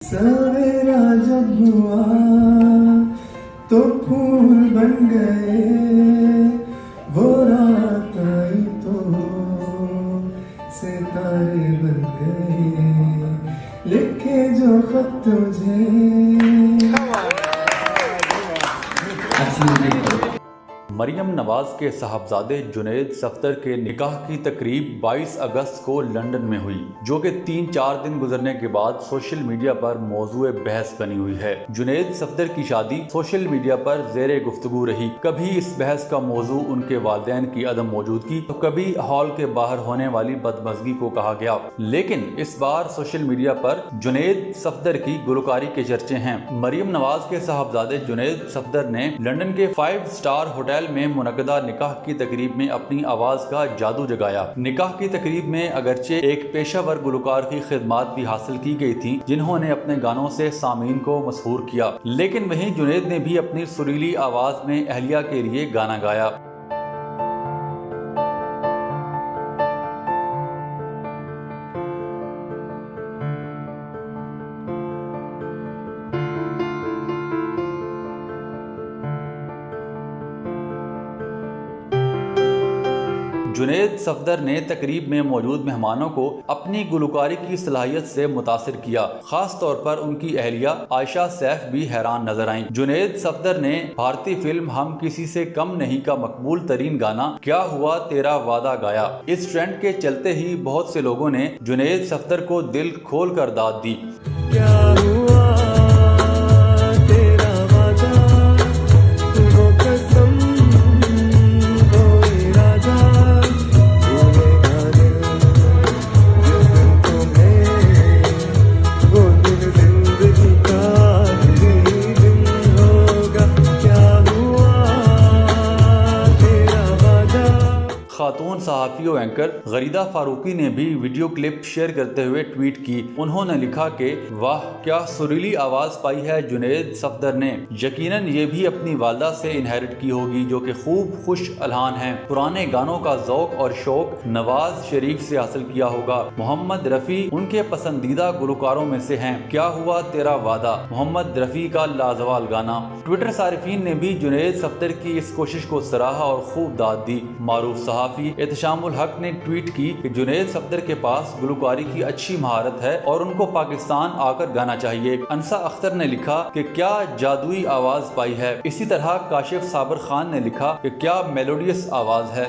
सवेरा जब हुआ तो फूल बन गए, वो रात आई तो सितारे बन गए, लिखे जो खत तुझे। मरियम नवाज के साहबजादे जुनैद सफदर के निकाह की तकरीब 22 अगस्त को लंदन में हुई, जो कि 3-4 दिन गुजरने के बाद सोशल मीडिया पर मौजूए बहस बनी हुई है। जुनैद सफदर की शादी सोशल मीडिया पर ज़ेरे गुफ्तगू रही। कभी इस बहस का मौजू उनके वालिदैन की अदम मौजूदगी तो कभी हॉल के बाहर होने वाली बदमज़गी को कहा गया। लेकिन इस बार सोशल मीडिया पर जुनैद सफदर की गुलकारी के चर्चे हैं। मरियम नवाज के साहबजादे जुनैद सफदर ने लंदन के 5 स्टार होटल में मुनक़दा निकाह की तकरीब में अपनी आवाज का जादू जगाया। निकाह की तकरीब में अगरचे एक पेशावर गुलकार की खिदमात भी हासिल की गई थी, जिन्होंने अपने गानों से सामीन को मसहूर किया। लेकिन वहीं जुनैद ने भी अपनी सुरीली आवाज में अहलिया के लिए गाना गाया। जुनैद सफदर ने तकरीब में मौजूद मेहमानों को अपनी गुलकारी की सलाहियत से मुतासिर किया। खास तौर पर उनकी अहलिया आयशा सैफ भी हैरान नजर आईं। जुनैद सफदर ने भारतीय फिल्म हम किसी से कम नहीं का मकबूल तरीन गाना क्या हुआ तेरा वादा गाया। इस ट्रेंड के चलते ही बहुत से लोगों ने जुनैद सफदर को दिल खोल कर दाद दी। क्या हुआ तेरा वादा, वो कसम, वो इरादा, भूलेगा दिल तुम्हें, वो दिन जिंदगी का आखिरी दिन होगा। क्या हुआ तेरा वादा। खातून सहाफ़ी और एंकर गरीदा फारूकी ने भी वीडियो क्लिप शेयर करते हुए ट्वीट की। उन्होंने लिखा कि वाह क्या सुरीली आवाज़ पाई है जुनैद सफदर ने। यकीनन ये भी अपनी वालदा से इनहेरिट की होगी, जो कि खूब खुश अलहान हैं। पुराने गानों का ज़ौक़ और शौक नवाज शरीफ से हासिल किया होगा। मोहम्मद रफ़ी उनके पसंदीदा गुलकारों में से हैं। क्या हुआ तेरा वादा मोहम्मद रफ़ी का लाजवाल गाना। ट्विटर सारिफीन ने भी जुनैद सफदर की इस कोशिश को सराहा और खूब दाद दी। मारूफ सहाफ़ी एहतशामुल हक ने ट्वीट की कि जुनैद सफदर के पास गुलकारी की अच्छी महारत है और उनको पाकिस्तान आकर गाना चाहिए। अंसा अख्तर ने लिखा कि क्या जादुई आवाज पाई है। इसी तरह काशिफ साबर खान ने लिखा कि क्या मेलोडियस आवाज है।